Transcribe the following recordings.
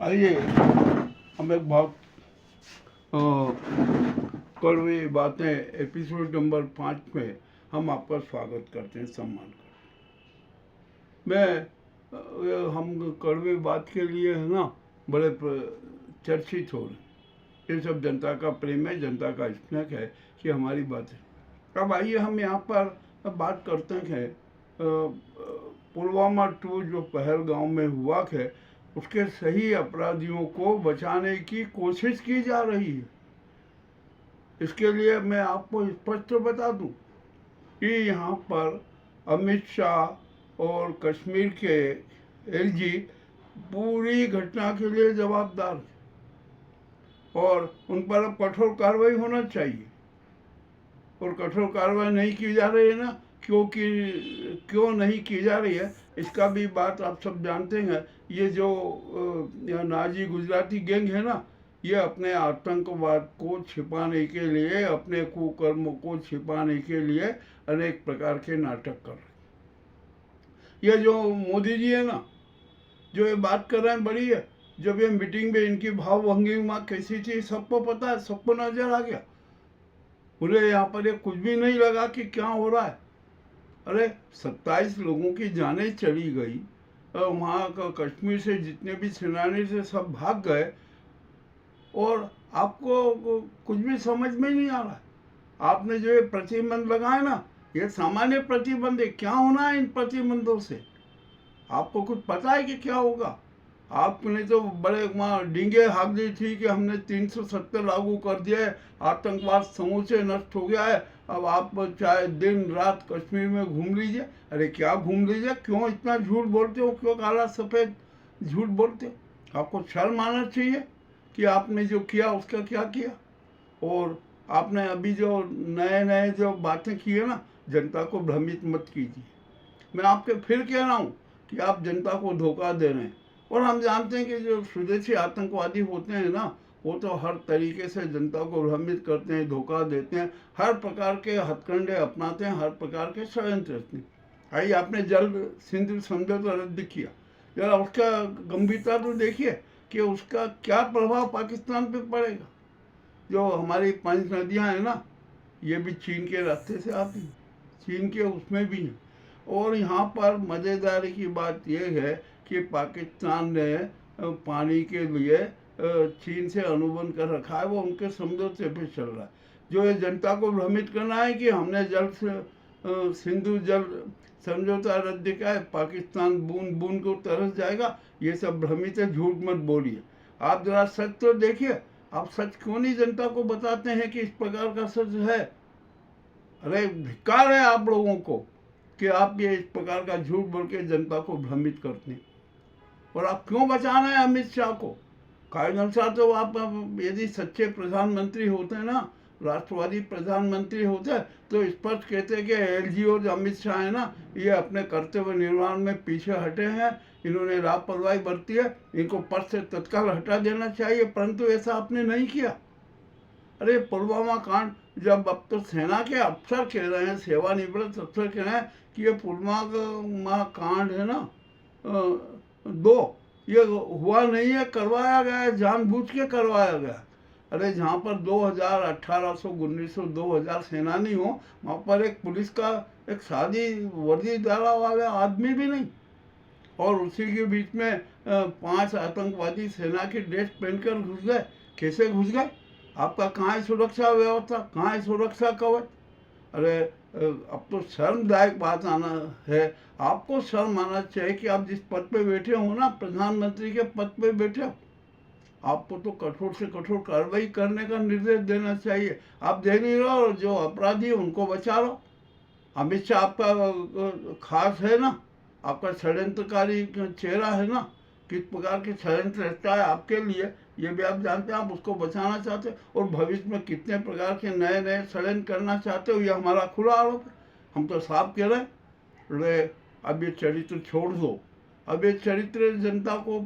आइए हम एक बहुत अ, कड़वी बातें एपिसोड नंबर 5 में हम आपका स्वागत करते हैं, सम्मान करते हैं। हम कड़वी बात के लिए है ना बड़े चर्चित हो रहे। ये सब जनता का प्रेम है, जनता का स्नेह है कि हमारी बात है। अब आइए हम यहाँ पर बात करते हैं पुलवामा 2 जो पहलगाम में हुआ है उसके सही अपराधियों को बचाने की कोशिश की जा रही है। इसके लिए मैं आपको स्पष्ट बता दूं कि यहाँ पर अमित शाह और कश्मीर के एलजी पूरी घटना के लिए जवाबदार है और उन पर अब कठोर कार्रवाई होना चाहिए। और कठोर कार्रवाई नहीं की जा रही है ना, क्यों नहीं की जा रही है इसका भी बात आप सब जानते हैं। ये जो नाजी गुजराती गैंग है ना, ये अपने आतंकवाद को छिपाने के लिए, अपने कुकर्मों को छिपाने के लिए अनेक प्रकार के नाटक कर रहे। ये जो मोदी जी है ना, जो ये बात कर रहे हैं बड़ी है। जब ये मीटिंग में इनकी भावभंगिमा कैसी थी सबको पता है, सबको नजर आ गया। उन्हें यहाँ पर ये कुछ भी नहीं लगा कि क्या हो रहा है। अरे 27 लोगों की जानें चली गई, वहाँ का कश्मीर से जितने भी सेनानी थे सब भाग गए और आपको कुछ भी समझ में नहीं आ रहा है। आपने जो ये प्रतिबंध लगाए ना, ये सामान्य प्रतिबंध है। क्या होना है इन प्रतिबंधों से? आपको कुछ पता है कि क्या होगा? आपने तो बड़े वहाँ डींगे हाँक दी थी कि हमने 370 लागू कर दिया है, आतंकवाद समूचे नष्ट हो गया है, अब आप चाहे दिन रात कश्मीर में घूम लीजिए। अरे क्या घूम लीजिए? क्यों इतना झूठ बोलते हो? क्यों काला सफ़ेद झूठ बोलते हो? आपको शर्म आना चाहिए कि आपने जो किया उसका क्या किया। और आपने अभी जो नए जो बातें की है ना, जनता को भ्रमित मत कीजिए। मैं आपके फिर कह रहा हूँ कि आप जनता को धोखा दे रहे हैं। और हम जानते हैं कि जो स्वदेशी आतंकवादी होते हैं ना, वो तो हर तरीके से जनता को भ्रमित करते हैं, धोखा देते हैं, हर प्रकार के हथकंडे अपनाते हैं, हर प्रकार के षड्यंत्र रचते हैं। आइए, आपने जल्द सिंधु समझौता रद्द किया, जरा उसका गंभीरता तो देखिए कि उसका क्या प्रभाव पाकिस्तान पे पड़ेगा। जो हमारी 5 नदियाँ हैं ना, ये भी चीन के रास्ते से आती हैं, चीन के उसमें भी हैं। और यहाँ पर मज़ेदारी की बात यह है कि पाकिस्तान ने पानी के लिए चीन से अनुबंध कर रखा है, वो उनके समझौते पे चल रहा है। जो ये जनता को भ्रमित करना है कि हमने जल से सिंधु जल समझौता रद्द किया है, पाकिस्तान बूंद बूंद को तरस जाएगा, ये सब भ्रमित है, झूठ मत बोलिए। आप जरा सच तो देखिए। आप सच क्यों नहीं जनता को बताते हैं कि इस प्रकार का सच है? अरे धिक्कार है आप लोगों को कि आप ये इस प्रकार का झूठ बोल के जनता को भ्रमित करते हैं। और आप क्यों बचाना है अमित शाह को? कायदम शाह तो आप यदि सच्चे प्रधानमंत्री होते हैं ना, राष्ट्रवादी प्रधानमंत्री होते तो स्पष्ट कहते कि एलजी और अमित शाह है ना, ये अपने कर्तव्य निर्वहन में पीछे हटे हैं, इन्होंने लापरवाही बरती है, इनको पद से तत्काल हटा देना चाहिए। परंतु ऐसा आपने नहीं किया। अरे पुलवामा कांड, जब अब तो सेना के अफसर कह रहे हैं, सेवानिवृत्त अफसर कह रहे हैं कि ये पुलवामा कांड है ना, 2 ये हुआ नहीं है, करवाया गया है, जानबूझ के करवाया गया। अरे जहाँ पर 2000, 1800, 1900, 2000 सेनानी हो, वहाँ पर एक पुलिस का एक सादी वर्दी डाला वाला आदमी भी नहीं। और उसी के बीच में 5 आतंकवादी सेना की ड्रेस पहनकर घुस गए। कैसे घुस गए? आपका कहाँ है सुरक्षा व्यवस्था? कहाँ है सुरक्षा कवच? अरे अब तो शर्मदायक बात आना है। आपको शर्म आना चाहिए कि आप जिस पद पे बैठे हो ना, प्रधानमंत्री के पद पे बैठे हो, आपको तो कठोर से कठोर कार्रवाई करने का निर्देश देना चाहिए। आप दे नहीं रहो, जो अपराधी है उनको बचा लो। अमित शाह आपका खास है ना, आपका षड्यंत्रकारी चेहरा है ना, किस प्रकार के षड्यंत्र रहता है आपके लिए ये भी आप जानते हैं। आप उसको बचाना चाहते हो और भविष्य में कितने प्रकार के नए षड्यंत्र करना चाहते हो, ये हमारा खुला आरोप है। हम तो साफ कह रहे हैं, अब ये चरित्र छोड़ दो। अब ये चरित्र जनता को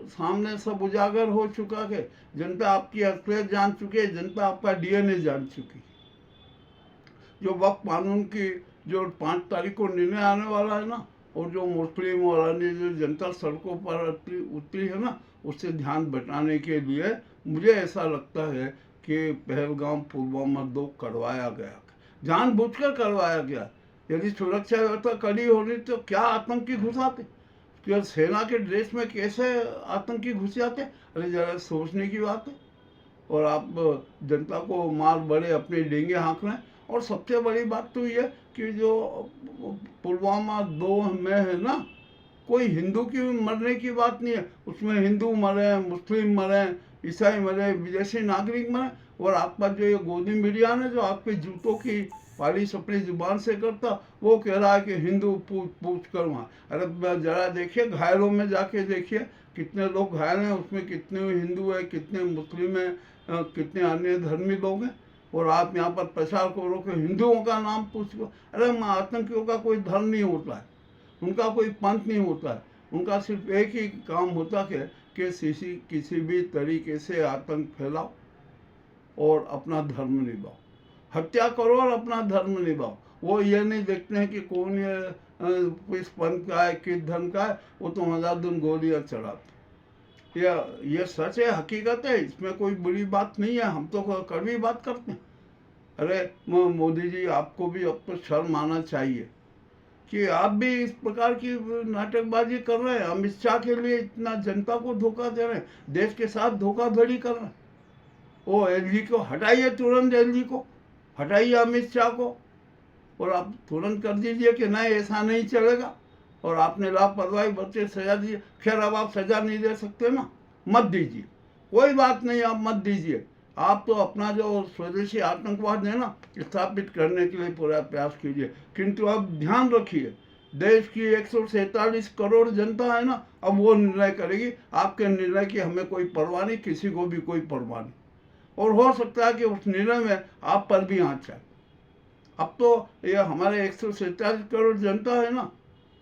सामने सब उजागर हो चुका है। जनता आपकी असलियत जान चुकी है, जनता आपका डीएनए जान चुकी है। जो वक्त कानून की जो 5 तारीख को निर्णय आने वाला है ना, और जो मुस्लिम और अन्य जो जनता सड़कों पर उतरी है ना, उससे ध्यान बटाने के लिए मुझे ऐसा लगता है कि पहलगाम पुलवामा 2 करवाया गया, जानबूझकर करवाया गया। यदि सुरक्षा व्यवस्था कड़ी होनी तो क्या आतंकी घुस आते? क्या सेना के ड्रेस में कैसे आतंकी घुस जाते? अरे जरा सोचने की बात है। और आप जनता को मार बड़े अपने डेंगे हाँक रहे हैं। और सबसे बड़ी बात तो ये कि जो पुलवामा 2 में है ना, कोई हिंदू की मरने की बात नहीं है। उसमें हिंदू मरे, मुस्लिम मरे, ईसाई मरे, विदेशी नागरिक मरे। और आपका जो ये गोदी मीडिया ने जो आपके जूतों की पालिश अपनी जुबान से करता, वो कह रहा है कि हिंदू पूछ पूछ कर वहाँ। अरे जरा देखिए, घायलों में जाके देखिए कितने लोग घायल हैं, उसमें कितने हिंदू है, कितने मुस्लिम हैं, कितने अन्य धर्मी लोग हैं। और आप यहाँ पर प्रचार करो कि हिंदुओं का नाम पूछ लो। अरे आतंकियों का कोई धर्म नहीं होता है, उनका कोई पंथ नहीं होता है। उनका सिर्फ एक ही काम होता है कि किसी भी तरीके से आतंक फैलाओ और अपना धर्म निभाओ, हत्या करो और अपना धर्म निभाओ। वो ये नहीं देखते हैं कि कौन ये इस पंथ का है, किस धर्म का है। वो तो अंधाधुंध गोलियां चढ़ाते। ये सच है, हकीकत है, इसमें कोई बुरी बात नहीं है। हम तो कड़वी बात करते हैं। अरे मोदी जी, आपको भी अब तो शर्म आना चाहिए कि आप भी इस प्रकार की नाटकबाजी कर रहे हैं। अमित शाह के लिए इतना जनता को धोखा दे रहे हैं, देश के साथ धोखाधड़ी कर रहे हैं। वो एलजी को हटाइए, तुरंत एलजी को हटाइए, अमित शाह को, और आप तुरंत कर दीजिए कि नहीं ऐसा नहीं चलेगा। और आपने लापरवाही बच्चे सजा दी। खैर अब आप सजा नहीं दे सकते ना, मत दीजिए, कोई बात नहीं, आप मत दीजिए। आप तो अपना जो स्वदेशी आतंकवाद है ना, स्थापित करने के लिए पूरा प्रयास कीजिए। किंतु अब ध्यान रखिए, देश की 147 करोड़ जनता है ना, अब वो निर्णय करेगी। आपके निर्णय की हमें कोई परवाह नहीं, किसी को भी कोई परवाह नहीं। और हो सकता है कि उस निर्णय में आप पर भी आँच आए। अब तो ये हमारे 147 करोड़ जनता है ना,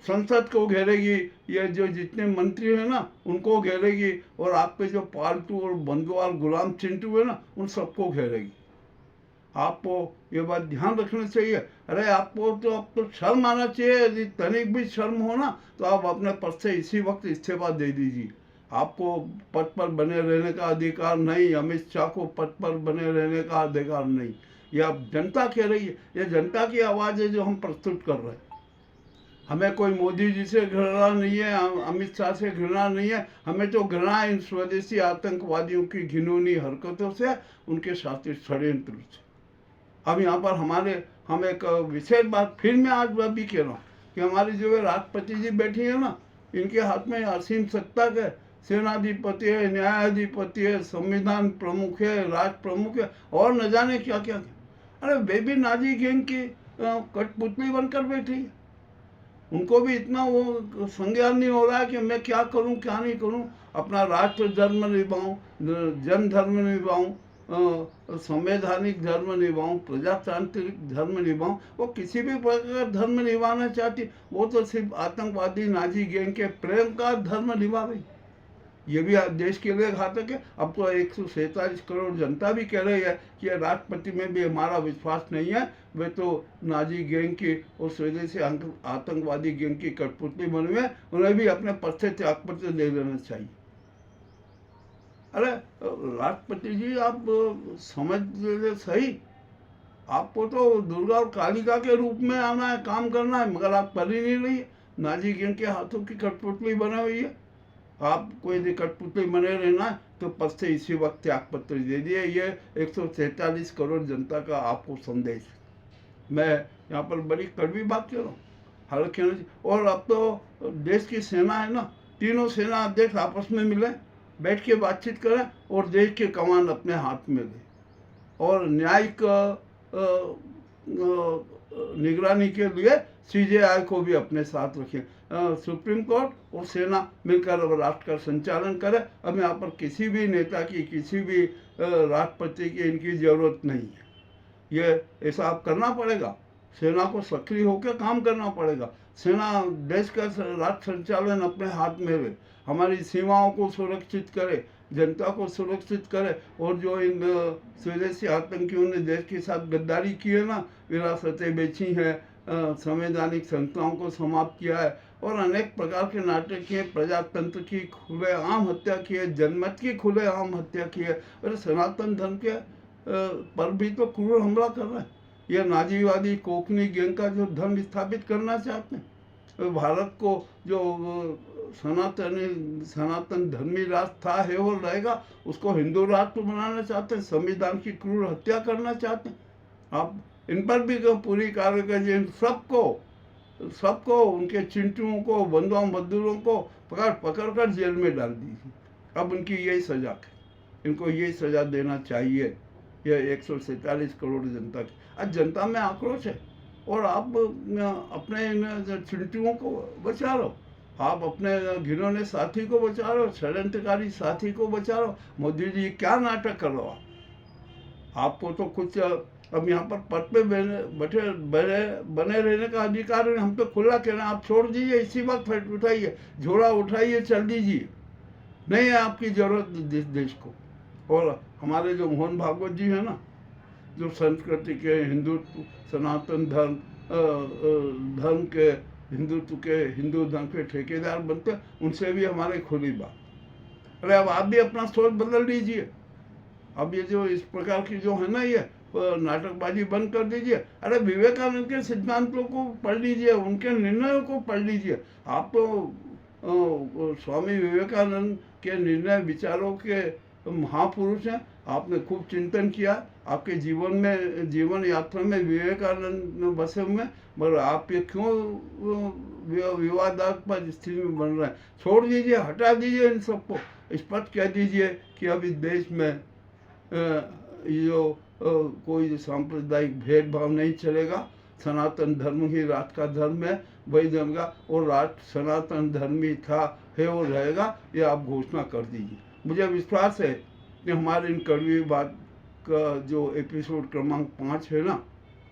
संसद को घेरेगी, ये जो जितने मंत्री हैं ना उनको घेरेगी, और आपके जो पालतू और बंधुआर गुलाम चिंटू है ना, उन सबको घेरेगी। आपको ये बात ध्यान रखना चाहिए। अरे आपको तो अब तो शर्म आना चाहिए। यदि तनिक भी शर्म हो ना, तो आप अपने पद से इसी वक्त इस्तीफा दे दीजिए। आपको पद पर बने रहने का अधिकार नहीं, अमित शाह को पद पर बने रहने का अधिकार नहीं। ये अब जनता कह रही है, ये जनता की आवाज़ है जो हम प्रस्तुत कर रहे हैं। हमें कोई मोदी जी से घृणा नहीं है, अमित शाह से घृणा नहीं है। हमें तो घृणा इन स्वदेशी आतंकवादियों की घिनौनी हरकतों से, उनके साथी षड्यंत्र से। अब यहाँ पर हम एक विशेष बात फिर मैं आज भी कह रहा हूँ कि हमारी जो राष्ट्रपति जी बैठी है ना, इनके हाथ में असीम सत्ता है। सेनाधिपति है, न्यायाधिपति है, संविधान प्रमुख है, राष्ट्र प्रमुख है, और न जाने क्या क्या। अरे बेबी नाजी गैंग की कठपुतली बनकर बैठी है। उनको भी इतना वो संज्ञान नहीं हो रहा है कि मैं क्या करूं क्या नहीं करूं। अपना राष्ट्र धर्म निभाऊं, जन धर्म निभाऊं, संवैधानिक धर्म निभाऊं, प्रजातांत्रिक धर्म निभाऊं। वो किसी भी प्रकार का धर्म निभाना चाहती, वो तो सिर्फ आतंकवादी नाजी गैंग के प्रेम का धर्म निभा रही। ये भी देश के लिए घातक है। अब तो 147 करोड़ जनता भी कह रही है कि राष्ट्रपति में भी हमारा विश्वास नहीं है, वे तो नाजी गैंग की और स्वदेशी आतंकवादी गैंग की कठपुतली बने हुए, उन्हें भी अपने पद से त्यागपत्र दे देना चाहिए। अरे राष्ट्रपति जी, आप समझ लीजिए सही, आपको तो दुर्गा और कालिका के रूप में आना है, काम करना है, मगर आप कर ही नहीं रही है। नाजी गैंग के हाथों की कठपुतली बनी हुई है। आपको यदि कठपुतली बने रहना है तो पद से इसी वक्त त्यागपत्र दे दिए। ये 147 करोड़ जनता का आपको संदेश। मैं यहाँ पर बड़ी कड़वी बात कर रहा हूँ, हालांकि। और अब तो देश की सेना है ना, तीनों सेना अध्यक्ष आपस में मिले, बैठ के बातचीत करें और देश के कमान अपने हाथ में ले, और न्यायिक निगरानी के लिए सीजेआई को भी अपने साथ रखें। सुप्रीम कोर्ट और सेना मिलकर राष्ट्र का संचालन करे। अब यहाँ पर किसी भी नेता की, किसी भी राष्ट्रपति की इनकी ज़रूरत नहीं है। ये ऐसा आप करना पड़ेगा, सेना को सक्रिय होकर काम करना पड़ेगा। सेना देश का राष्ट्र संचालन अपने हाथ में ले, हमारी सीमाओं को सुरक्षित करे, जनता को सुरक्षित करे। और जो इन स्वदेशी आतंकियों ने देश के साथ गद्दारी की है ना, विरासतें बेची हैं, संवैधानिक संस्थाओं को समाप्त किया है और अनेक प्रकार के नाटक किए, प्रजातंत्र की खुलेआम हत्या की है, जनमत की खुलेआम हत्या की है। और सनातन धर्म के पर भी तो क्रूर हमला कर रहा है। यह नाजीवादी कोकनी गैंग का जो धर्म स्थापित करना चाहते हैं, भारत को जो सनातन धर्मी राष्ट्र था है और रहेगा, उसको हिंदू राष्ट्र बनाना चाहते हैं, संविधान की क्रूर हत्या करना चाहते हैं। आप इन पर भी पूरी कार्रवाई कीजिए। सबको उनके चिंटुओं को, बंधुओं मजदूरों को पकड़ कर जेल में डाल दीजिए। अब उनकी यही सजा है, इनको यही सजा देना चाहिए। यह 147 करोड़ जनता की, आज जनता में आक्रोश है और आप अपने इन चिंटुओं को बचा रहे हो, आप अपने घिनौने साथी को बचा रहे हो, षड्यंत्रकारी साथी को बचा रहे हो। मोदी जी क्या नाटक कर रहे हो आपको तो कुछ अब यहाँ पर पद पे बने रहने का अधिकार है। हम तो खुला कहना, आप छोड़ दीजिए, इसी वक्त उठाइए, झोला उठाइए, चल दीजिए, नहीं है आपकी जरूरत देश को। और हमारे जो मोहन भागवत जी है ना, जो संस्कृति के, हिंदुत्व, सनातन धर्म के, हिंदुत्व के, हिंदू धर्म के ठेकेदार बनते हैं, उनसे भी हमारे खुली बात। अरे अब आप भी अपना सोच बदल लीजिए। अब ये जो इस प्रकार की जो है ना, ये नाटकबाजी बंद कर दीजिए। अरे विवेकानंद के सिद्धांतों को पढ़ लीजिए, उनके निर्णयों को पढ़ लीजिए। आप तो स्वामी विवेकानंद के निर्णय विचारों के महापुरुष हैं। आपने खूब चिंतन किया, आपके जीवन यात्रा में विवेकानंद बसे हुए, मगर आप ये क्यों विवादास्पद स्थिति में बन रहे हैं? छोड़ दीजिए, हटा दीजिए इन सबको। स्पष्ट कह दीजिए कि अब इस देश में कोई सांप्रदायिक भेदभाव नहीं चलेगा। सनातन धर्म ही राष्ट्र का धर्म है, वही धर्म का, और राष्ट्र सनातन धर्मी था, है और रहेगा, ये आप घोषणा कर दीजिए। मुझे विश्वास है कि हमारे इन कड़वी बात का जो एपिसोड क्रमांक 5 है ना,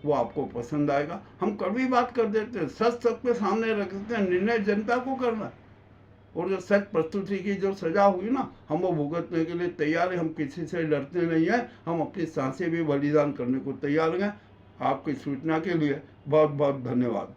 वो आपको पसंद आएगा। हम कड़वी बात कर देते हैं, सच सबके सामने रख देते हैं, निर्णय जनता को करना है। और जो सच प्रस्तुति की जो सजा हुई ना, हम वो भुगतने के लिए तैयार हैं। हम किसी से डरते नहीं हैं, हम अपनी सांसें भी बलिदान करने को तैयार हैं। आपकी सूचना के लिए बहुत बहुत धन्यवाद।